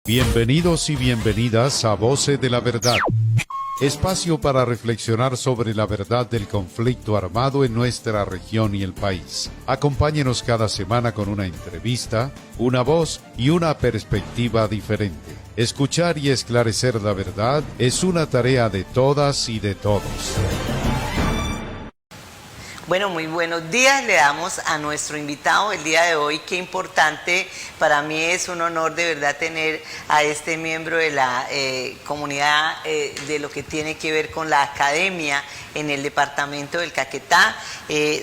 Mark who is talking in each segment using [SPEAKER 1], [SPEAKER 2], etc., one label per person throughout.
[SPEAKER 1] Bienvenidos y bienvenidas a Voces de la Verdad, espacio para reflexionar sobre la verdad del conflicto armado en nuestra región y el país. Acompáñenos cada semana con una entrevista, una voz y una perspectiva diferente. Escuchar y esclarecer la verdad es una tarea de todas y de todos.
[SPEAKER 2] Bueno, muy buenos días, le damos a nuestro invitado el día de hoy. Qué importante, para mí es un honor de verdad tener a este miembro de la comunidad de lo que tiene que ver con la academia en el departamento del Caquetá,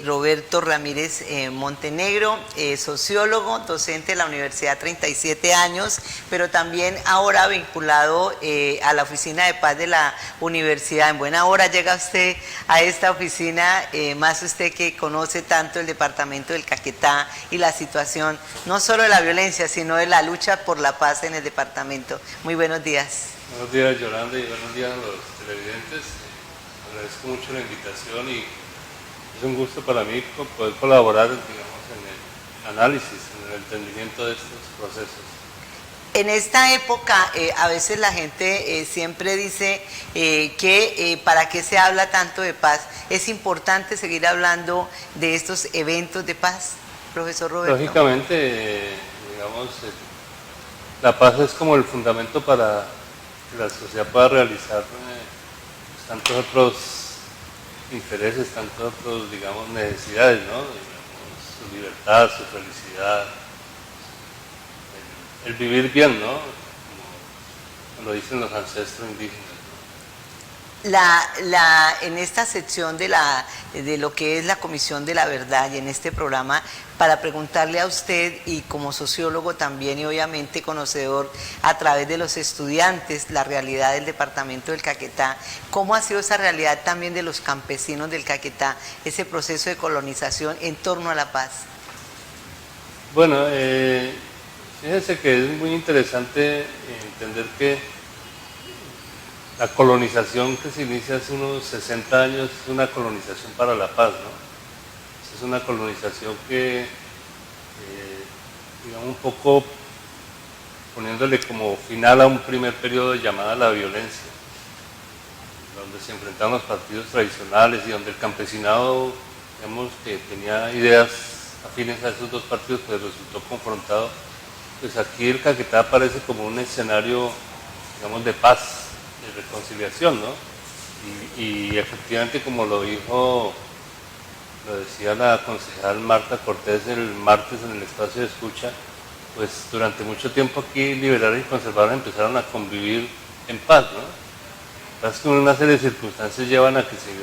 [SPEAKER 2] Roberto Ramírez Montenegro, sociólogo, docente de la Universidad, 37 años, pero también ahora vinculado a la Oficina de Paz de la Universidad. En buena hora llega usted a esta oficina, más usted que conoce tanto el departamento del Caquetá y la situación, no solo de la violencia, sino de la lucha por la paz en el departamento. Muy buenos días.
[SPEAKER 3] Buenos días, Yolanda, y buenos días a los televidentes. Agradezco mucho la invitación y es un gusto para mí poder colaborar, digamos, en el análisis, en el entendimiento de estos procesos.
[SPEAKER 2] En esta época, a veces la gente siempre dice que para qué se habla tanto de paz. Es importante seguir hablando de estos eventos de paz, profesor Roberto.
[SPEAKER 3] Lógicamente, digamos, la paz es como el fundamento para que la sociedad pueda realizar tantos otros intereses, tantos otros, digamos, necesidades, ¿no? Digamos, su libertad, su felicidad, el vivir bien, ¿no? Como lo dicen los ancestros indígenas.
[SPEAKER 2] En esta sección de lo que es la Comisión de la Verdad y en este programa, para preguntarle a usted, y como sociólogo también y obviamente conocedor a través de los estudiantes, la realidad del departamento del Caquetá, ¿cómo ha sido esa realidad también de los campesinos del Caquetá, ese proceso de colonización en torno a la paz?
[SPEAKER 3] Bueno, fíjense que es muy interesante entender que la colonización que se inicia hace unos 60 años es una colonización para la paz, ¿no? Es una colonización que, digamos, un poco poniéndole como final a un primer periodo llamada la violencia, donde se enfrentaban los partidos tradicionales y donde el campesinado, digamos, que tenía ideas afines a esos dos partidos, pues resultó confrontado. Pues aquí el Caquetá aparece como un escenario, digamos, de paz, de reconciliación, ¿no? Y efectivamente, como lo decía la concejal Marta Cortés el martes en el espacio de escucha, pues durante mucho tiempo aquí liberales y conservadores empezaron a convivir en paz, ¿no? Pasa que una serie de circunstancias llevan a que se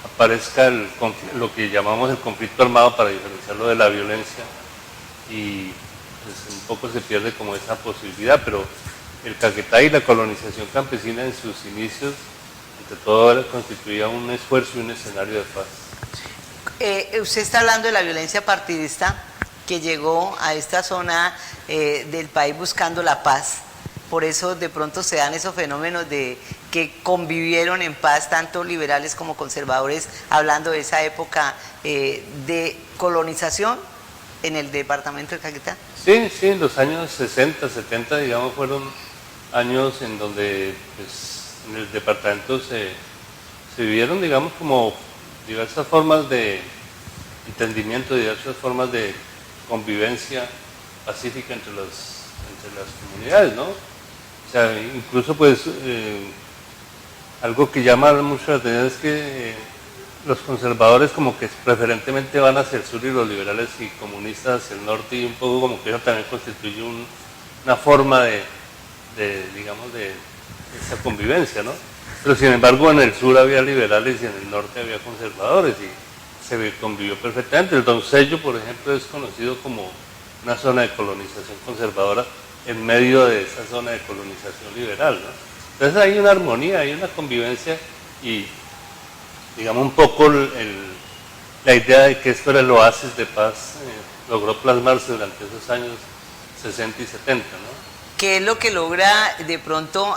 [SPEAKER 3] aparezca lo que llamamos el conflicto armado para diferenciarlo de la violencia y pues un poco se pierde como esa posibilidad, pero el Caquetá y la colonización campesina en sus inicios, ante todo, constituía un esfuerzo y un escenario de paz.
[SPEAKER 2] Usted está hablando de la violencia partidista que llegó a esta zona del país buscando la paz. Por eso de pronto se dan esos fenómenos de que convivieron en paz tanto liberales como conservadores, hablando de esa época de colonización en el departamento de Caquetá.
[SPEAKER 3] Sí, sí, en los años 60, 70, digamos, fueron años en donde pues, en el departamento se vivieron, digamos, como diversas formas de entendimiento, diversas formas de convivencia pacífica entre las comunidades, ¿no? O sea, incluso pues algo que llama mucho la atención es que los conservadores como que preferentemente van hacia el sur y los liberales y comunistas hacia el norte, y un poco como que eso también constituye una forma de esa convivencia, ¿no? Pero sin embargo en el sur había liberales y en el norte había conservadores y se convivió perfectamente. El Doncello, por ejemplo, es conocido como una zona de colonización conservadora en medio de esa zona de colonización liberal, ¿no? Entonces hay una armonía, hay una convivencia y digamos un poco la idea de que esto era el oasis de paz logró plasmarse durante esos años 60 y 70, ¿no?
[SPEAKER 2] ¿qué es lo que logra de pronto,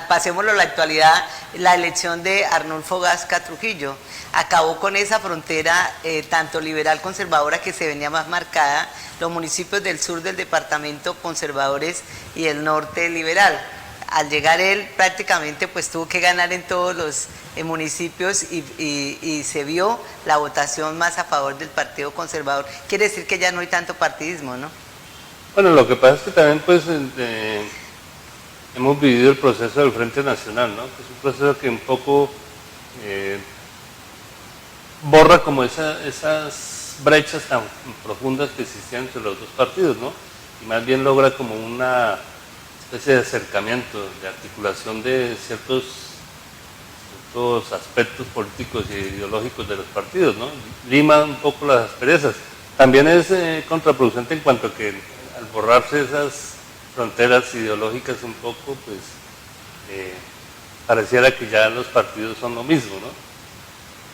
[SPEAKER 2] pasémoslo a la actualidad, la elección de Arnulfo Gasca Trujillo? Acabó con esa frontera tanto liberal conservadora que se venía más marcada, los municipios del sur del departamento conservadores y el norte liberal. Al llegar él prácticamente pues tuvo que ganar en todos los municipios y se vio la votación más a favor del Partido Conservador. Quiere decir que ya no hay tanto partidismo, ¿no?
[SPEAKER 3] Bueno, lo que pasa es que también pues hemos vivido el proceso del Frente Nacional, ¿no? Que es un proceso que un poco borra como esas brechas tan profundas que existían entre los dos partidos, ¿no? Y más bien logra como una especie de acercamiento, de articulación de ciertos aspectos políticos e ideológicos de los partidos, ¿no? Lima un poco las asperezas. También es contraproducente en cuanto a que al borrarse esas fronteras ideológicas un poco, pues pareciera que ya los partidos son lo mismo, ¿no?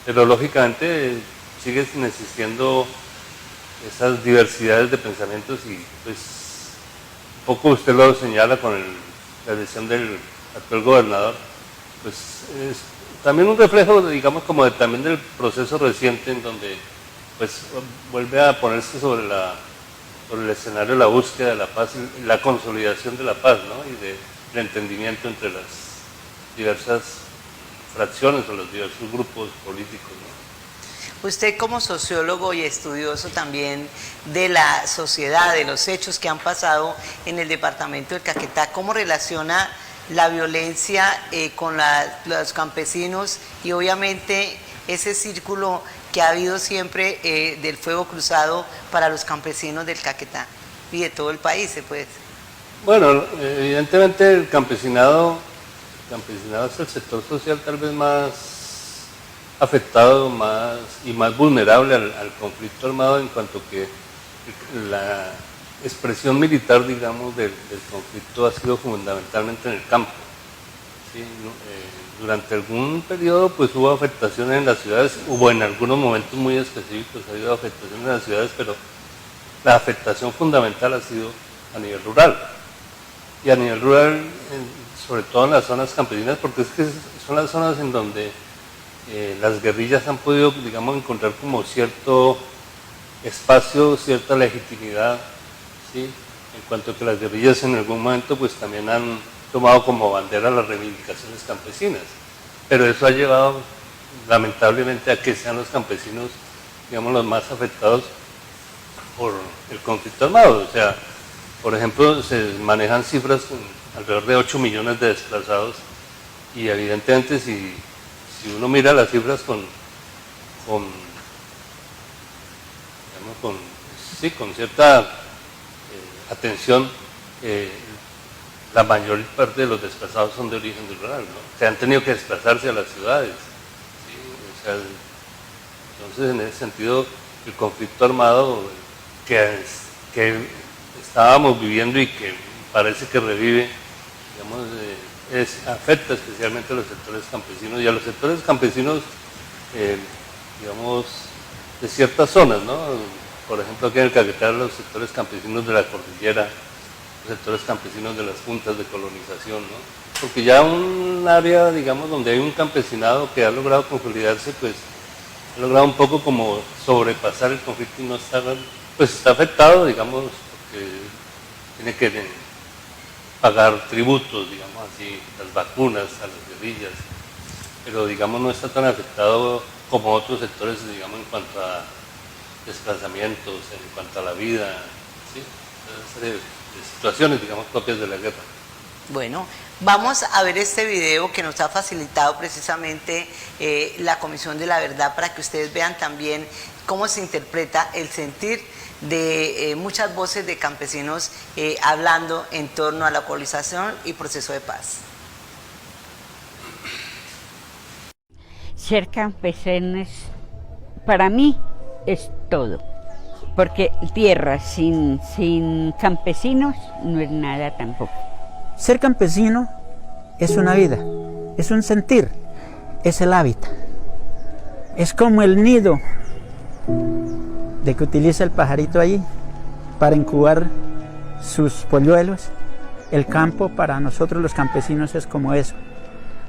[SPEAKER 3] Pero lógicamente siguen existiendo esas diversidades de pensamientos y pues un poco usted lo señala con la elección del actual gobernador, pues es también un reflejo, digamos, como también del proceso reciente en donde pues vuelve a ponerse sobre el escenario la búsqueda de la paz y la consolidación de la paz, ¿no? Y del entendimiento entre las diversas fracciones o los diversos grupos políticos, ¿no?
[SPEAKER 2] Usted como sociólogo y estudioso también de la sociedad, de los hechos que han pasado en el departamento del Caquetá, ¿cómo relaciona la violencia con los campesinos y obviamente ese círculo que ha habido siempre del fuego cruzado para los campesinos del Caquetá y de todo el país, se puede decir?
[SPEAKER 3] Bueno, evidentemente el campesinado es el sector social tal vez más afectado y más vulnerable al conflicto armado, en cuanto que la expresión militar, digamos, del conflicto ha sido fundamentalmente en el campo. ¿Sí? Durante algún periodo pues hubo afectaciones en las ciudades, hubo en algunos momentos muy específicos, ha habido afectaciones en las ciudades, pero la afectación fundamental ha sido a nivel rural. Y a nivel rural, sobre todo en las zonas campesinas, porque es que son las zonas en donde las guerrillas han podido, digamos, encontrar como cierto espacio, cierta legitimidad, ¿sí? En cuanto a que las guerrillas en algún momento pues también han tomado como bandera las reivindicaciones campesinas, pero eso ha llevado lamentablemente a que sean los campesinos, digamos, los más afectados por el conflicto armado. O sea, por ejemplo, se manejan cifras con alrededor de 8 millones de desplazados y evidentemente si uno mira las cifras con cierta atención, la mayor parte de los desplazados son de origen rural, ¿no? Se han tenido que desplazarse a las ciudades, ¿sí? O sea, entonces en ese sentido el conflicto armado que estábamos viviendo y que parece que revive, digamos, afecta especialmente a los sectores campesinos y a los sectores campesinos, digamos, de ciertas zonas, ¿no? Por ejemplo, aquí en el Caquetá, los sectores campesinos de la cordillera, los sectores campesinos de las juntas de colonización, ¿no? Porque ya un área, digamos, donde hay un campesinado que ha logrado consolidarse, pues ha logrado un poco como sobrepasar el conflicto y no está, pues está afectado, digamos, porque tiene que pagar tributos, digamos así, las vacunas a las guerrillas, pero digamos no está tan afectado como otros sectores, digamos, en cuanto a desplazamientos, en cuanto a la vida, ¿sí? Una serie de situaciones, digamos, propias de la guerra.
[SPEAKER 2] Bueno, vamos a ver este video que nos ha facilitado precisamente la Comisión de la Verdad para que ustedes vean también cómo se interpreta el sentir de muchas voces de campesinos hablando en torno a la colonización y proceso de paz.
[SPEAKER 4] Ser campesinos para mí es todo, porque tierra sin campesinos no es nada tampoco.
[SPEAKER 5] Ser campesino es una vida, es un sentir, es el hábitat, es como el nido de que utiliza el pajarito allí para incubar sus polluelos El campo para nosotros los campesinos es como eso.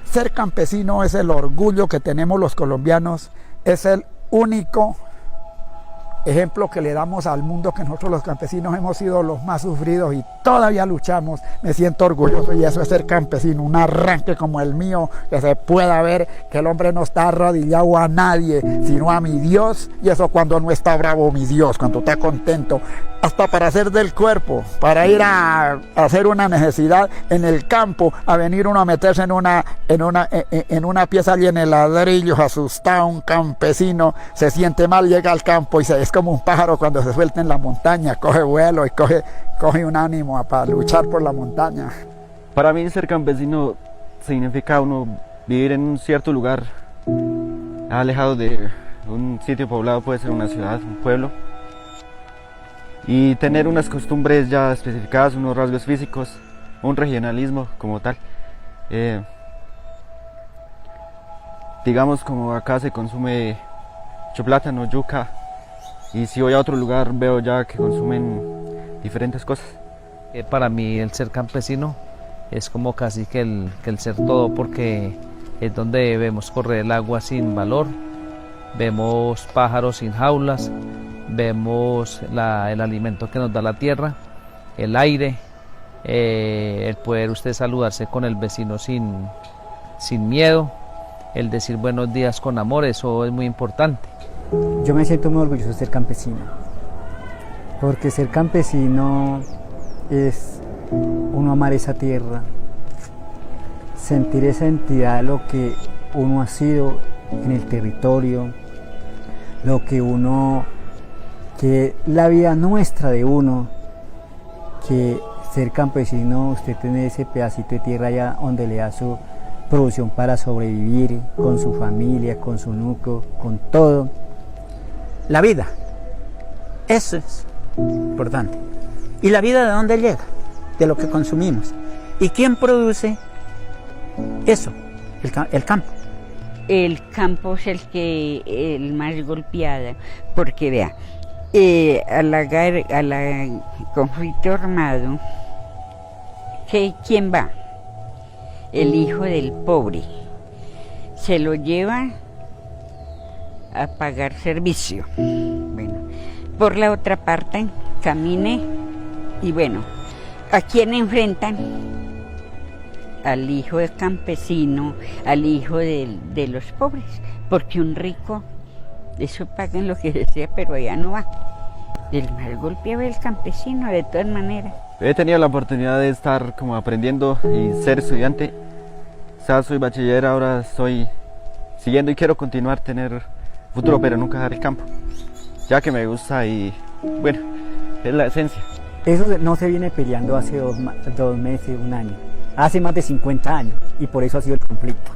[SPEAKER 6] Ser campesino es el orgullo que tenemos los colombianos, es el único ejemplo que le damos al mundo, que nosotros los campesinos hemos sido los más sufridos y todavía luchamos. Me siento orgulloso y eso es ser campesino, un arranque como el mío, que se pueda ver que el hombre no está arrodillado a nadie, sino a mi Dios, y eso cuando no está bravo mi Dios, cuando está contento, hasta para hacer del cuerpo, para ir a hacer una necesidad en el campo, a venir uno a meterse en una pieza llena de ladrillos, asustado. Un campesino se siente mal, llega al campo y es como un pájaro cuando se suelta en la montaña, coge vuelo y coge un ánimo para luchar por la montaña.
[SPEAKER 7] Para mí ser campesino significa uno vivir en un cierto lugar, alejado de un sitio poblado, puede ser una ciudad, un pueblo, y tener unas costumbres ya especificadas, unos rasgos físicos, un regionalismo como tal. Digamos, como acá se consume mucho plátano, yuca, y si voy a otro lugar veo ya que consumen diferentes cosas.
[SPEAKER 8] Para mí el ser campesino es como casi que el ser todo, porque es donde vemos correr el agua sin valor, vemos pájaros sin jaulas, vemos el alimento que nos da la tierra, el aire, el poder usted saludarse con el vecino sin miedo, el decir buenos días con amor, eso es muy importante.
[SPEAKER 9] Yo me siento muy orgulloso de ser campesino, porque ser campesino es uno amar esa tierra, sentir esa entidad de lo que uno ha sido en el territorio, lo que la vida nuestra de uno, que ser campesino, usted tiene ese pedacito de tierra allá donde le da su producción para sobrevivir, con su familia, con su núcleo, con todo.
[SPEAKER 5] La vida, eso es importante. ¿Y la vida de dónde llega? De lo que consumimos. ¿Y quién produce eso? El campo.
[SPEAKER 4] El campo es el más golpeado, porque vea, al conflicto armado, ¿quién va? El hijo del pobre. Se lo lleva a pagar servicio. Bueno, por la otra parte, camine y bueno, ¿a quién enfrentan? Al hijo del campesino, al hijo de los pobres, porque un rico, eso pagan lo que desea, pero allá no va. El más golpeado es el campesino, de todas maneras.
[SPEAKER 7] He tenido la oportunidad de estar como aprendiendo y ser estudiante. Ya soy bachiller, ahora estoy siguiendo y quiero continuar, tener futuro, pero nunca dejar el campo, ya que me gusta y bueno, es la esencia.
[SPEAKER 9] Eso no se viene peleando hace 2 meses, 1 año, hace más de 50 años, y por eso ha sido el conflicto.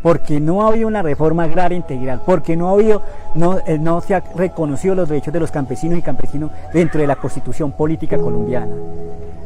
[SPEAKER 9] Porque no ha habido una reforma agraria integral, porque no se ha reconocido los derechos de los campesinos y campesinos dentro de la Constitución Política Colombiana.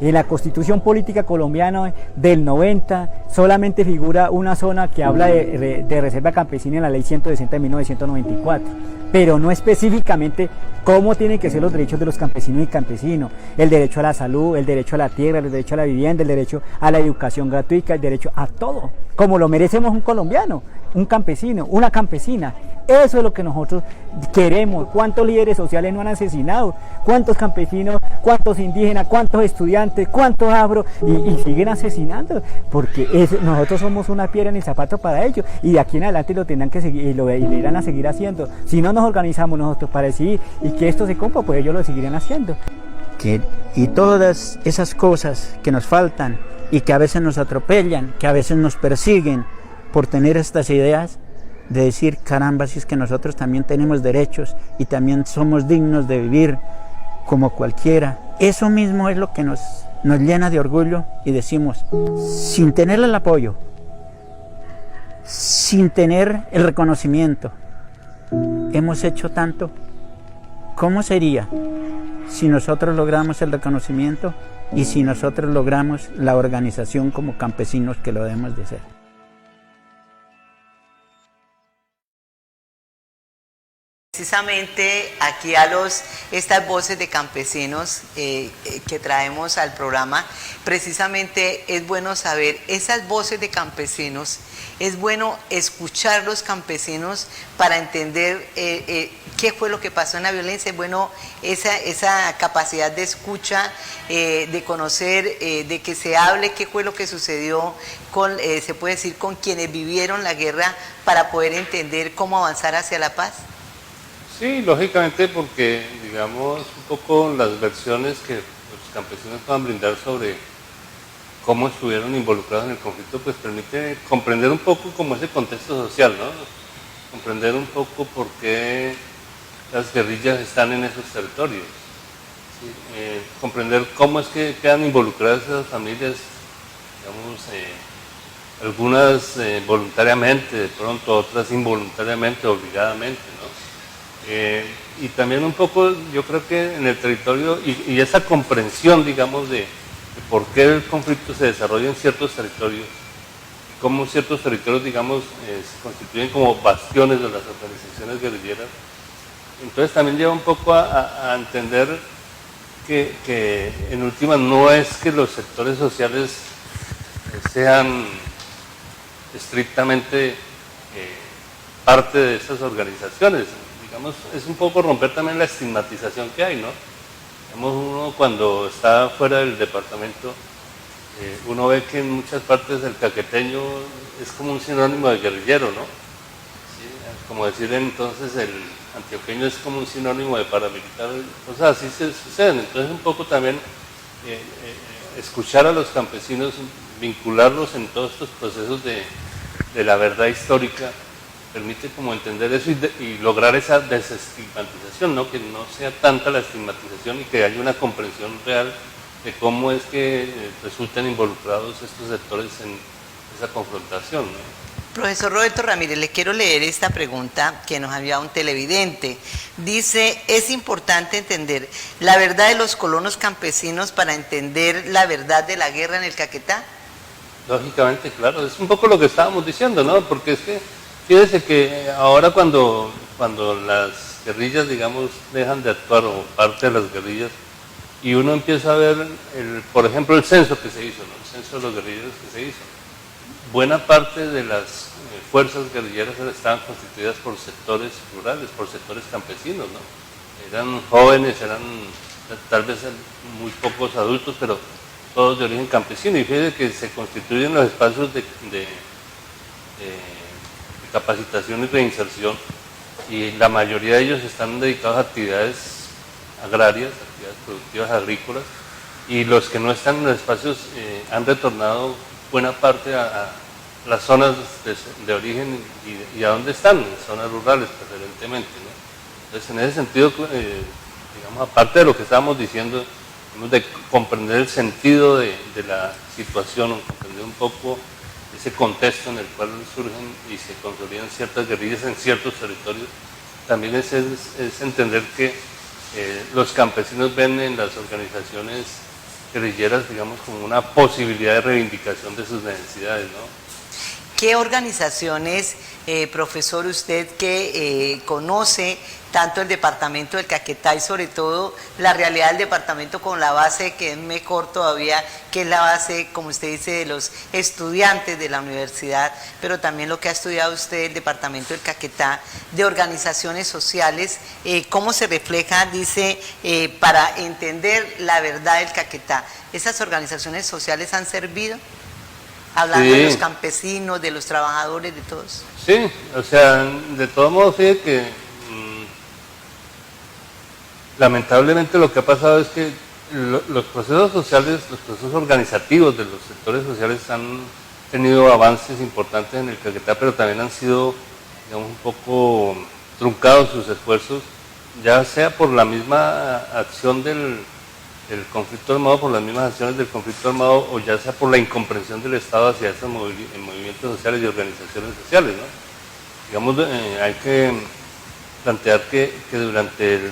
[SPEAKER 9] En la Constitución Política Colombiana del 90 solamente figura una zona que habla de reserva campesina en la Ley 160 de 1994, pero no específicamente cómo tienen que ser los derechos de los campesinos y campesinos: el derecho a la salud, el derecho a la tierra, el derecho a la vivienda, el derecho a la educación gratuita, el derecho a todo, como lo merecemos un colombiano, un campesino, una campesina. Eso es lo que nosotros queremos. ¿Cuántos líderes sociales no han asesinado? ¿Cuántos campesinos, cuántos indígenas, cuántos estudiantes, cuántos afro y siguen asesinando? Porque nosotros somos una piedra en el zapato para ellos, y de aquí en adelante lo tendrán que seguir y lo irán a seguir haciendo. Si no nos organizamos nosotros para decidir y que esto se cumpla, pues ellos lo seguirán haciendo.
[SPEAKER 5] Y todas esas cosas que nos faltan y que a veces nos atropellan, que a veces nos persiguen por tener estas ideas, de decir, caramba, si es que nosotros también tenemos derechos y también somos dignos de vivir como cualquiera. Eso mismo es lo que nos llena de orgullo, y decimos, sin tener el apoyo, sin tener el reconocimiento, hemos hecho tanto. ¿Cómo sería si nosotros logramos el reconocimiento y si nosotros logramos la organización como campesinos que lo debemos de ser?
[SPEAKER 2] precisamente aquí estas voces de campesinos que traemos al programa, precisamente es bueno saber esas voces de campesinos, es bueno escuchar los campesinos para entender qué fue lo que pasó en la violencia. Es bueno esa capacidad de escucha, de conocer, de que se hable qué fue lo que sucedió con, se puede decir, con quienes vivieron la guerra, para poder entender cómo avanzar hacia la paz.
[SPEAKER 3] Sí, lógicamente, porque digamos un poco las versiones que los campesinos puedan brindar sobre cómo estuvieron involucrados en el conflicto, pues permite comprender un poco como ese contexto social, ¿no? Comprender un poco por qué las guerrillas están en esos territorios, ¿sí? Comprender cómo es que quedan involucradas esas familias, digamos, algunas voluntariamente, de pronto otras involuntariamente, obligadamente, ¿no? Y también un poco, yo creo que en el territorio, y esa comprensión, digamos, de por qué el conflicto se desarrolla en ciertos territorios, cómo ciertos territorios, digamos, se constituyen como bastiones de las organizaciones guerrilleras. Entonces también lleva un poco a entender que en última no es que los sectores sociales sean estrictamente parte de esas organizaciones. Digamos, es un poco romper también la estigmatización que hay, ¿no? Digamos, uno cuando está fuera del departamento, uno ve que en muchas partes el caqueteño es como un sinónimo de guerrillero, ¿no? ¿Sí? Como decir entonces el antioqueño es como un sinónimo de paramilitar, cosas así se suceden. Entonces un poco también escuchar a los campesinos, vincularlos en todos estos procesos de la verdad histórica, permite como entender eso y lograr esa desestigmatización, ¿no? Que no sea tanta la estigmatización y que haya una comprensión real de cómo es que resultan involucrados estos sectores en esa confrontación, ¿no?
[SPEAKER 2] Profesor Roberto Ramírez, le quiero leer esta pregunta que nos había un televidente. Dice, es importante entender la verdad de los colonos campesinos para entender la verdad de la guerra en el Caquetá.
[SPEAKER 3] Lógicamente, claro, es un poco lo que estábamos diciendo, ¿no? Porque es que fíjese que ahora cuando las guerrillas, digamos, dejan de actuar, o parte de las guerrillas, y uno empieza a ver, por ejemplo, el censo que se hizo, ¿no? El censo de los guerrilleros que se hizo. Buena parte de las fuerzas guerrilleras estaban constituidas por sectores rurales, por sectores campesinos, ¿no? Eran jóvenes, eran tal vez muy pocos adultos, pero todos de origen campesino. Y fíjese que se constituyen los espacios de capacitación y reinserción, y la mayoría de ellos están dedicados a actividades agrarias, actividades productivas agrícolas, y los que no están en los espacios han retornado buena parte a las zonas de origen y a dónde están, en zonas rurales preferentemente, ¿no? Entonces, en ese sentido, digamos, aparte de lo que estábamos diciendo, de comprender el sentido de la situación, comprender un poco ese contexto en el cual surgen y se consolidan ciertas guerrillas en ciertos territorios, también es entender que los campesinos ven en las organizaciones guerrilleras, digamos, como una posibilidad de reivindicación de sus necesidades, ¿no?
[SPEAKER 2] ¿Qué organizaciones, profesor, usted que conoce tanto el departamento del Caquetá y sobre todo la realidad del departamento con la base que es mejor todavía, que es la base, como usted dice, de los estudiantes de la universidad, pero también lo que ha estudiado usted, el departamento del Caquetá, de organizaciones sociales, cómo se refleja, dice, para entender la verdad del Caquetá? ¿Esas organizaciones sociales han servido? Hablando de los campesinos, de los trabajadores, de todos.
[SPEAKER 3] Sí, o sea, de todos modos, fíjate que lamentablemente lo que ha pasado es que los procesos sociales, los procesos organizativos de los sectores sociales han tenido avances importantes en el Caquetá, pero también han sido, digamos, un poco truncados sus esfuerzos, ya sea por la misma acción del conflicto armado, por las mismas acciones del conflicto armado, o ya sea por la incomprensión del Estado hacia esos movimientos sociales y organizaciones sociales, ¿no? Digamos, hay que plantear que durante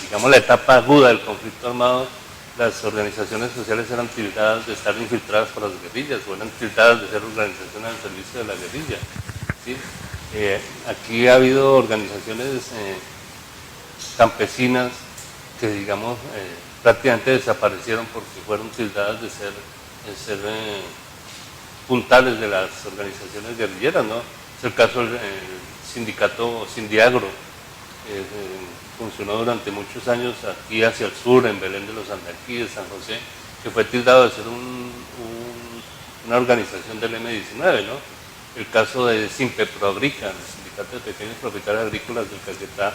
[SPEAKER 3] digamos, la etapa aguda del conflicto armado, las organizaciones sociales eran tildadas de estar infiltradas por las guerrillas, o eran tildadas de ser organizaciones al servicio de la guerrilla, ¿sí? Aquí ha habido organizaciones campesinas que, digamos, prácticamente desaparecieron porque fueron tildadas de ser puntales de las organizaciones guerrilleras, ¿no? Es el caso del sindicato Sindiagro, funcionó durante muchos años aquí hacia el sur, en Belén de los Andaquíes, San José, que fue tildado de ser una organización del M-19, ¿no? El caso de Simpeproagrica, el Sindicato de Pequeños Propietarios Agrícolas del Caquetá,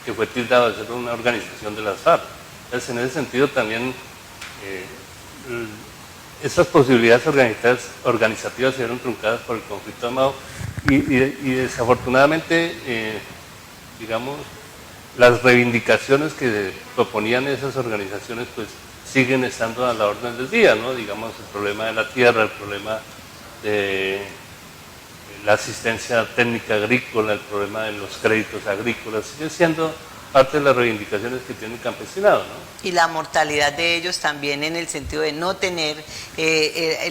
[SPEAKER 3] que fue tildado de ser una organización de las FARC. Entonces, en ese sentido también esas posibilidades organizativas se vieron truncadas por el conflicto armado y desafortunadamente, digamos, las reivindicaciones que proponían esas organizaciones pues siguen estando a la orden del día, ¿no? Digamos, el problema de la tierra, el problema de la asistencia técnica agrícola, el problema de los créditos agrícolas, sigue siendo parte de las reivindicaciones que tiene el campesinado, ¿no?
[SPEAKER 2] Y la mortalidad de ellos también en el sentido de no tener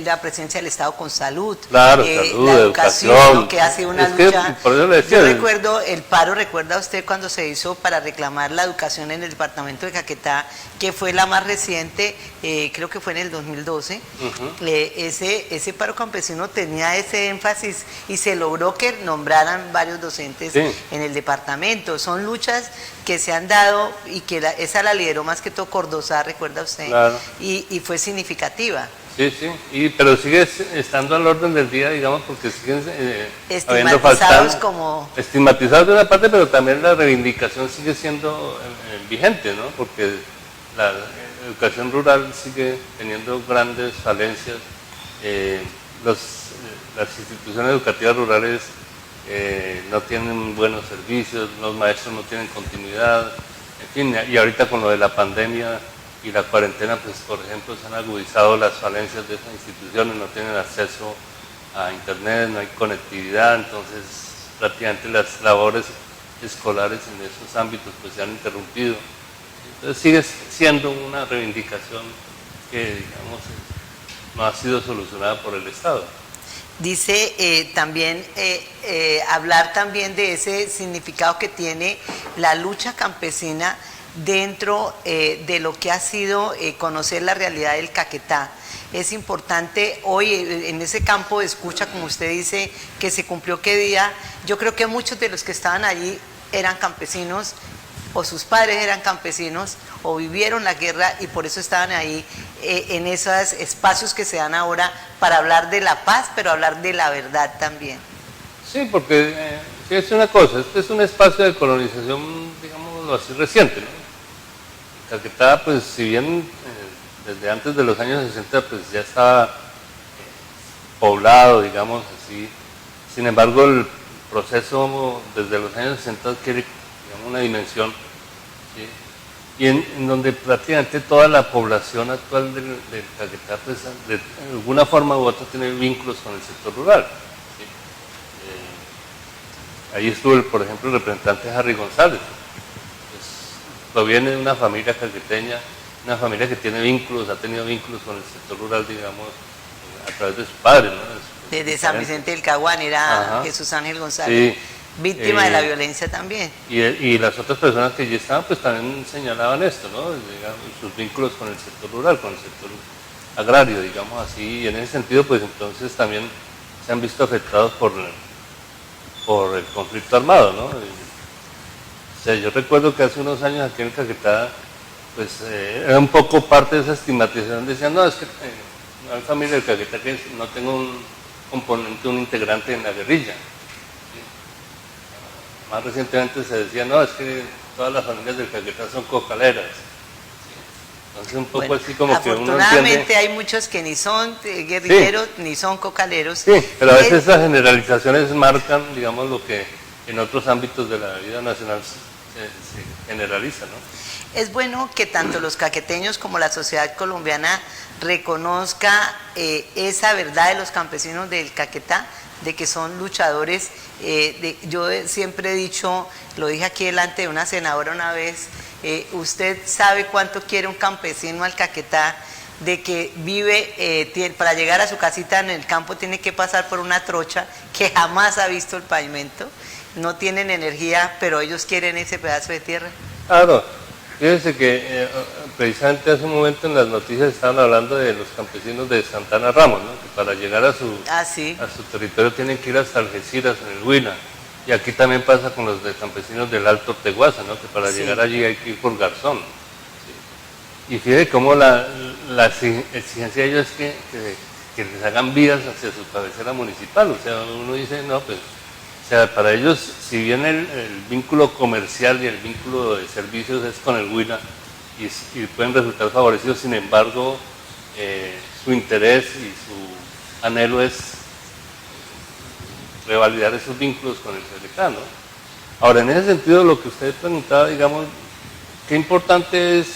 [SPEAKER 2] la presencia del Estado con salud.
[SPEAKER 3] Claro, salud,
[SPEAKER 2] la educación, que ha sido una lucha.
[SPEAKER 3] Por eso le decía,
[SPEAKER 2] yo recuerdo el paro, ¿recuerda usted cuando se hizo para reclamar la educación en el departamento de Caquetá, que fue la más reciente, creo que fue en el 2012? Ese paro campesino tenía ese énfasis y se logró que nombraran varios docentes en el departamento. Son luchas que se han dado y que esa la lideró más que todo Cordozá, recuerda usted,
[SPEAKER 3] claro.
[SPEAKER 2] y fue significativa.
[SPEAKER 3] Sí, pero sigue estando al orden del día, digamos, porque siguen
[SPEAKER 2] estigmatizados como...
[SPEAKER 3] Estigmatizados de una parte, pero también la reivindicación sigue siendo vigente, ¿no? Porque la educación rural sigue teniendo grandes falencias, las instituciones educativas rurales no tienen buenos servicios, los maestros no tienen continuidad, en fin, y ahorita con lo de la pandemia y la cuarentena, pues por ejemplo se han agudizado las falencias de esas instituciones, no tienen acceso a internet, no hay conectividad, entonces prácticamente las labores escolares en esos ámbitos pues se han interrumpido. Entonces sigue siendo una reivindicación que, digamos, no ha sido solucionada por el Estado.
[SPEAKER 2] Dice también, hablar también de ese significado que tiene la lucha campesina dentro de lo que ha sido conocer la realidad del Caquetá. Es importante hoy en ese campo de escucha, como usted dice, que se cumplió qué día. Yo creo que muchos de los que estaban allí eran campesinos, o sus padres eran campesinos, o vivieron la guerra y por eso estaban ahí en esos espacios que se dan ahora para hablar de la paz, pero hablar de la verdad también.
[SPEAKER 3] Sí, porque es una cosa, este es un espacio de colonización, digámoslo así, reciente, ¿no? Caquetá, pues si bien desde antes de los años 60 pues ya estaba poblado, digamos así, sin embargo el proceso desde los años 60 adquiere, digamos, una dimensión, ¿sí? Y en donde prácticamente toda la población actual del Caquetá pues de alguna forma u otra tiene vínculos con el sector rural, ¿sí? Ahí estuvo, por ejemplo, el representante Harry González. Proviene de una familia caqueteña, una familia que tiene vínculos, ha tenido vínculos con el sector rural, digamos, a través de su padre, ¿no?
[SPEAKER 2] Desde San Vicente del Caguán era Jesús Ángel González, víctima de la violencia también.
[SPEAKER 3] Y las otras personas que allí estaban, pues también señalaban esto, ¿no? Digamos, sus vínculos con el sector rural, con el sector agrario, digamos así, y en ese sentido, pues entonces también se han visto afectados por el conflicto armado, ¿no? O sea, yo recuerdo que hace unos años aquí en Caquetá, pues era un poco parte de esa estigmatización, decían, no, es que hay familia de Caquetá que no tengo un componente, un integrante en la guerrilla. ¿Sí? Más recientemente se decía, no, es que todas las familias del Caquetá son cocaleras. ¿Sí? Entonces un poco así como que uno entiende...
[SPEAKER 2] Afortunadamente hay muchos que ni son guerrilleros, ni son cocaleros.
[SPEAKER 3] Sí, pero a veces esas generalizaciones marcan, digamos, lo que en otros ámbitos de la vida nacional se generaliza, ¿no?
[SPEAKER 2] Es bueno que tanto los caqueteños como la sociedad colombiana reconozca esa verdad de los campesinos del Caquetá, de que son luchadores. Yo siempre he dicho, lo dije aquí delante de una senadora una vez, usted sabe cuánto quiere un campesino al Caquetá de que vive, para llegar a su casita en el campo tiene que pasar por una trocha que jamás ha visto el pavimento, no tienen energía, pero ellos quieren ese pedazo de tierra.
[SPEAKER 3] Claro, fíjense que precisamente hace un momento en las noticias estaban hablando de los campesinos de Santana Ramos, ¿no? Que para llegar a su territorio tienen que ir hasta Algeciras, en el Huila. Y aquí también pasa con los campesinos del Alto Orteguaza, ¿no? Que para llegar allí hay que ir por Garzón. ¿Sí? Y fíjense cómo la exigencia de ellos es que les hagan vías hacia su cabecera municipal. O sea, uno dice, no, pues, o sea, para ellos, si bien el vínculo comercial y el vínculo de servicios es con el Huila y pueden resultar favorecidos, sin embargo, su interés y su anhelo es revalidar esos vínculos con el CLK, ¿no? Ahora, en ese sentido, lo que usted preguntaba, digamos, qué importante es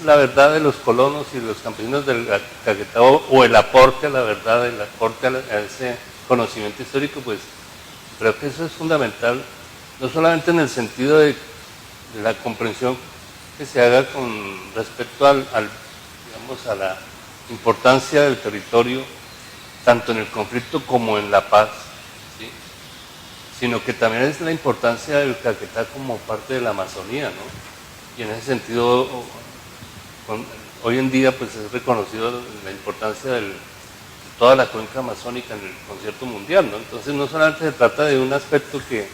[SPEAKER 3] la verdad de los colonos y los campesinos del Caquetá, o el aporte a la verdad, el aporte a ese conocimiento histórico, pues creo que eso es fundamental, no solamente en el sentido de la comprensión que se haga con respecto digamos, a la importancia del territorio, tanto en el conflicto como en la paz, ¿sí? Sino que también es la importancia del Caquetá como parte de la Amazonía, ¿no? Y en ese sentido, hoy en día pues es reconocido la importancia de toda la cuenca amazónica en el concierto mundial, ¿no? Entonces no solamente se trata de un aspecto que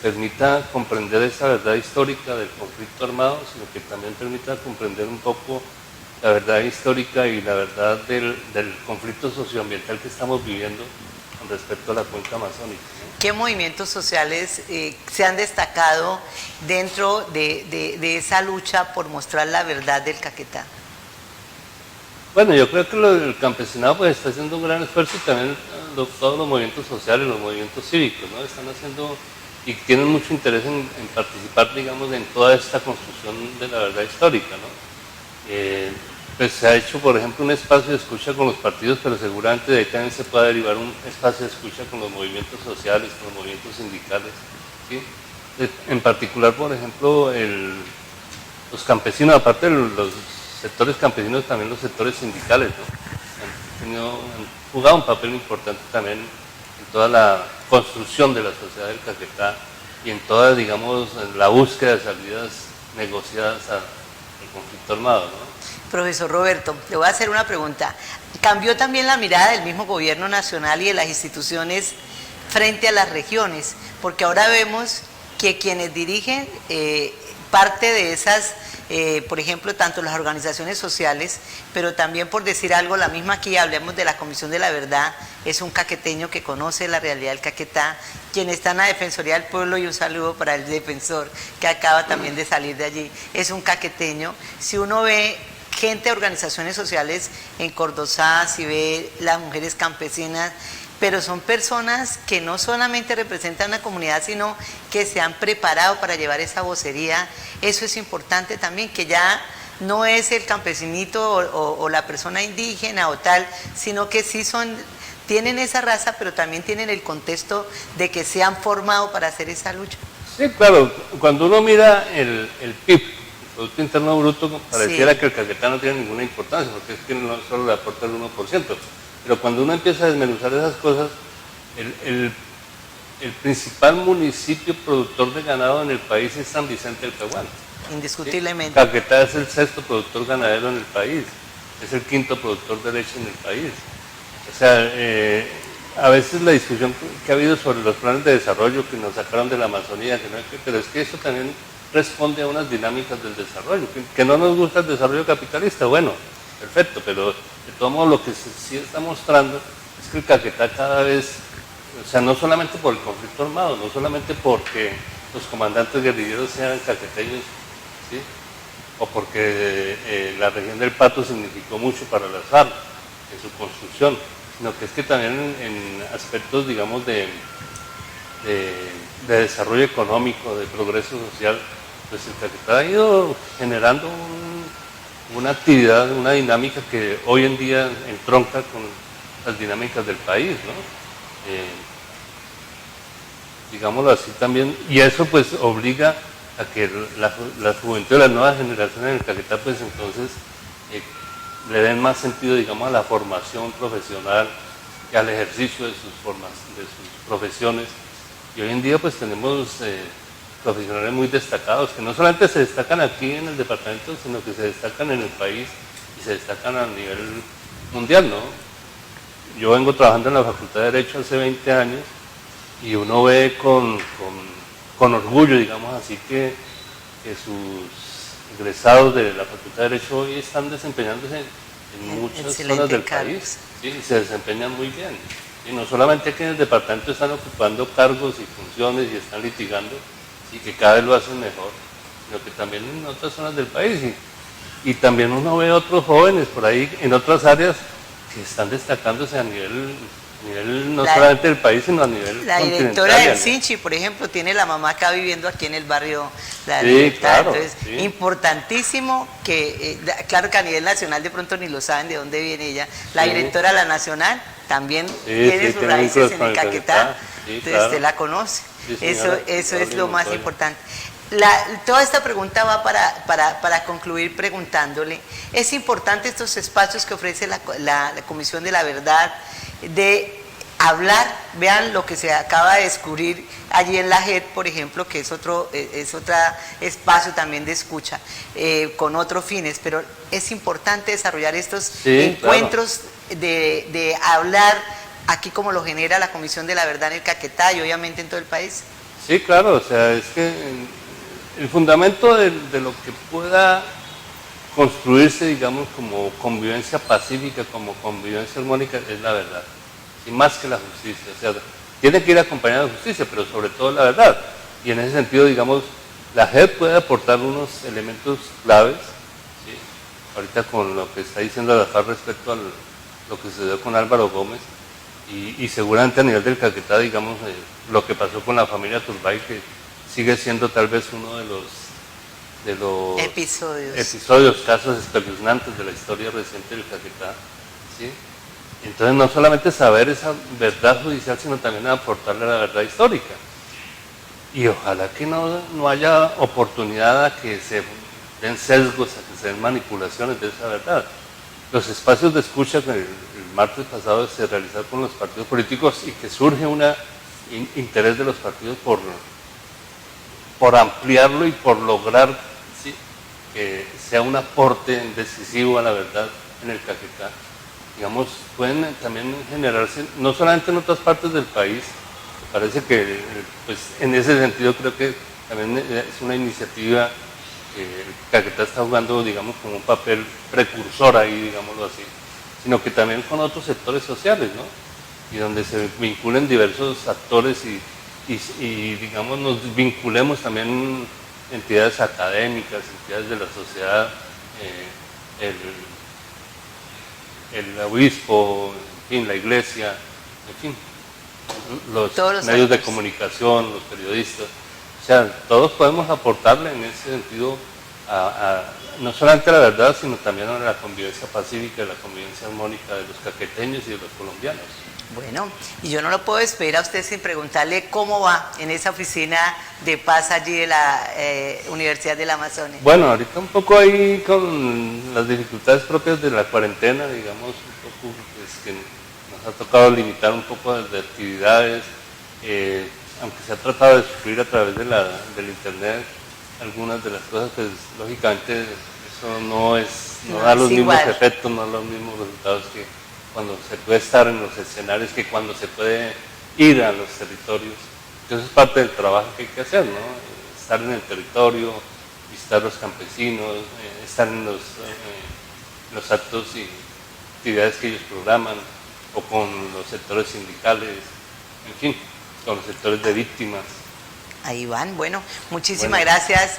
[SPEAKER 3] permita comprender esa verdad histórica del conflicto armado, sino que también permita comprender un poco la verdad histórica y la verdad del conflicto socioambiental que estamos viviendo con respecto a la cuenca amazónica, ¿no?
[SPEAKER 2] ¿Qué movimientos sociales se han destacado dentro de esa lucha por mostrar la verdad del Caquetá?
[SPEAKER 3] Bueno, yo creo que el campesinado pues está haciendo un gran esfuerzo y también todos los movimientos sociales, los movimientos cívicos, ¿no? Están haciendo y tienen mucho interés en participar, digamos, en toda esta construcción de la verdad histórica, ¿no? Pues se ha hecho, por ejemplo, un espacio de escucha con los partidos, pero seguramente de ahí también se puede derivar un espacio de escucha con los movimientos sociales, con los movimientos sindicales, ¿sí? En particular, por ejemplo, los campesinos, aparte de los sectores campesinos, también los sectores sindicales, ¿no? Han jugado un papel importante también en toda la construcción de la sociedad del Caquetá y en toda, digamos, en la búsqueda de salidas negociadas al conflicto armado, ¿no?
[SPEAKER 2] Profesor Roberto, le voy a hacer una pregunta. ¿Cambió también la mirada del mismo gobierno nacional y de las instituciones frente a las regiones? Porque ahora vemos que quienes dirigen parte de esas, por ejemplo, tanto las organizaciones sociales, pero también, por decir algo, la misma aquí, hablemos de la Comisión de la Verdad, es un caqueteño que conoce la realidad del Caquetá, quien está en la Defensoría del Pueblo, y un saludo para el defensor que acaba también de salir de allí, es un caqueteño. Si uno ve gente de organizaciones sociales en Cordozá, si ve las mujeres campesinas, pero son personas que no solamente representan a la comunidad, sino que se han preparado para llevar esa vocería. Eso es importante también, que ya no es el campesinito o la persona indígena o tal, sino que sí tienen esa raza, pero también tienen el contexto de que se han formado para hacer esa lucha.
[SPEAKER 3] Sí, claro, cuando uno mira el PIB, el Producto Interno Bruto, pareciera que el Caquetá no tiene ninguna importancia, porque es que no solo le aporta el 1%. Pero cuando uno empieza a desmenuzar esas cosas, el principal municipio productor de ganado en el país es San Vicente del Caguán.
[SPEAKER 2] Indiscutiblemente.
[SPEAKER 3] ¿Sí? Caquetá es el 6º productor ganadero en el país, es el 5º productor de leche en el país. O sea, a veces la discusión que ha habido sobre los planes de desarrollo que nos sacaron de la Amazonía, pero es que eso también responde a unas dinámicas del desarrollo, que no nos gusta el desarrollo capitalista, bueno, perfecto, pero de todo modo lo que sí está mostrando es que el Caquetá cada vez, o sea, no solamente por el conflicto armado, no solamente porque los comandantes guerrilleros sean caqueteños, ¿sí? O porque la región del Pato significó mucho para las FARC en su construcción, sino que es que también en aspectos, digamos, de desarrollo económico, de progreso social, pues el Caquetá ha ido generando una actividad, una dinámica que hoy en día entronca con las dinámicas del país, ¿no? Digámoslo así también, y eso pues obliga a que la juventud de las nuevas generaciones en el Caquetá pues entonces le den más sentido, digamos, a la formación profesional y al ejercicio de sus profesiones. Y hoy en día pues tenemos profesionales muy destacados, que no solamente se destacan aquí en el departamento, sino que se destacan en el país y se destacan a nivel mundial, ¿no? Yo vengo trabajando en la Facultad de Derecho hace 20 años y uno ve con orgullo, digamos así, que sus egresados de la Facultad de Derecho hoy están desempeñándose en muchas zonas del país, ¿sí? Y se desempeñan muy bien. Y no solamente aquí en el departamento están ocupando cargos y funciones y están litigando, y que cada vez lo hacen mejor, sino que también en otras zonas del país. Y también uno ve otros jóvenes por ahí en otras áreas que están destacándose a nivel no solamente del país, sino a nivel
[SPEAKER 2] la
[SPEAKER 3] continental.
[SPEAKER 2] directora del Sinchi, por ejemplo, tiene la mamá acá viviendo aquí en el barrio La
[SPEAKER 3] Sí,
[SPEAKER 2] Libertad.
[SPEAKER 3] claro,
[SPEAKER 2] Entonces,
[SPEAKER 3] sí.
[SPEAKER 2] Importantísimo que, claro que a nivel nacional de pronto ni lo saben de dónde viene ella. La
[SPEAKER 3] Sí.
[SPEAKER 2] directora de la Nacional también
[SPEAKER 3] Sí,
[SPEAKER 2] tiene
[SPEAKER 3] sí,
[SPEAKER 2] sus
[SPEAKER 3] tiene
[SPEAKER 2] raíces
[SPEAKER 3] vínculos
[SPEAKER 2] en
[SPEAKER 3] con
[SPEAKER 2] el
[SPEAKER 3] el
[SPEAKER 2] Caquetá.
[SPEAKER 3] Caquetá, sí,
[SPEAKER 2] Entonces
[SPEAKER 3] claro.
[SPEAKER 2] usted la conoce.
[SPEAKER 3] Sí,
[SPEAKER 2] Eso
[SPEAKER 3] señora,
[SPEAKER 2] es
[SPEAKER 3] Carolina
[SPEAKER 2] lo más
[SPEAKER 3] Montoya.
[SPEAKER 2] importante. Toda esta pregunta va para concluir preguntándole, ¿es importante estos espacios que ofrece la Comisión de la Verdad de hablar? Vean lo que se acaba de descubrir allí en la JED, por ejemplo, que es otro espacio también de escucha, con otros fines, pero es importante desarrollar estos encuentros de hablar aquí como lo genera la Comisión de la Verdad en el Caquetá y obviamente en todo el país.
[SPEAKER 3] Sí, claro, o sea, es que el fundamento de lo que pueda construirse, digamos, como convivencia pacífica, como convivencia armónica, es la verdad, y más que la justicia. O sea, tiene que ir acompañada de justicia, pero sobre todo la verdad. Y en ese sentido, digamos, la JED puede aportar unos elementos claves, ¿sí? Ahorita con lo que está diciendo la FARC respecto a lo que sucedió con Álvaro Gómez, y seguramente a nivel del Caquetá, digamos, lo que pasó con la familia Turbay, que sigue siendo tal vez uno de los episodios, casos espeluznantes de la historia reciente del Caquetá, ¿sí? Entonces no solamente saber esa verdad judicial, sino también aportarle la verdad histórica. Y ojalá que no haya oportunidad a que se den sesgos, a que se den manipulaciones de esa verdad. Los espacios de escucha que el martes pasado se realizaron con los partidos políticos y que surge un interés de los partidos por ampliarlo y por lograr, ¿sí?, que sea un aporte decisivo a la verdad en el Caquetá. Digamos, pueden también generarse, no solamente en otras partes del país, parece que pues, en ese sentido creo que también es una iniciativa que el Caquetá está jugando, digamos, como un papel precursor ahí, digámoslo así, sino que también con otros sectores sociales, ¿no? Y donde se vinculen diversos actores y digamos, nos vinculemos también entidades académicas, entidades de la sociedad, el obispo, en fin, la iglesia, en fin, los medios de comunicación, los periodistas. O sea, todos podemos aportarle en ese sentido no solamente a la verdad, sino también a la convivencia pacífica, a la convivencia armónica de los caqueteños y de los colombianos.
[SPEAKER 2] Bueno, y yo no lo puedo despedir a usted sin preguntarle cómo va en esa oficina de paz allí de la Universidad de la Amazonia.
[SPEAKER 3] Bueno, ahorita un poco ahí con las dificultades propias de la cuarentena, digamos, un poco que nos ha tocado limitar un poco de actividades, aunque se ha tratado de suplir a través del internet algunas de las cosas, pues lógicamente eso no da los mismos efectos, no da los mismos resultados que cuando se puede estar en los escenarios, que cuando se puede ir a los territorios. Entonces es parte del trabajo que hay que hacer, ¿no? Estar en el territorio, visitar a los campesinos, estar en los actos y actividades que ellos programan, o con los sectores sindicales, en fin, con los sectores de víctimas.
[SPEAKER 2] Ahí van, bueno, muchísimas gracias,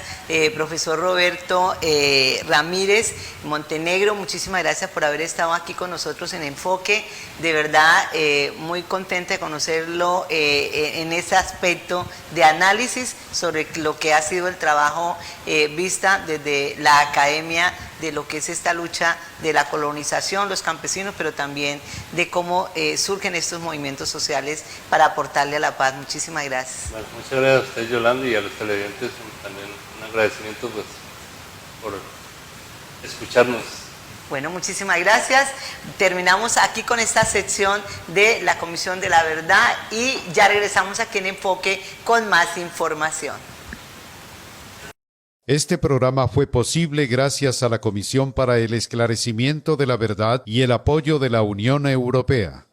[SPEAKER 2] profesor Roberto Ramírez Montenegro, muchísimas gracias por haber estado aquí con nosotros en Enfoque, de verdad muy contenta de conocerlo en ese aspecto de análisis sobre lo que ha sido el trabajo vista desde la academia de lo que es esta lucha de la colonización, los campesinos, pero también de cómo surgen estos movimientos sociales para aportarle a la paz. Muchísimas gracias.
[SPEAKER 3] Bueno, muchas gracias a usted, Yolanda, y a los televidentes también un agradecimiento pues, por escucharnos
[SPEAKER 2] Bueno, muchísimas gracias. Terminamos aquí con esta sección de la Comisión de la Verdad y ya regresamos aquí en Enfoque con más información.
[SPEAKER 1] Este programa fue posible gracias a la Comisión para el Esclarecimiento de la Verdad y el apoyo de la Unión Europea.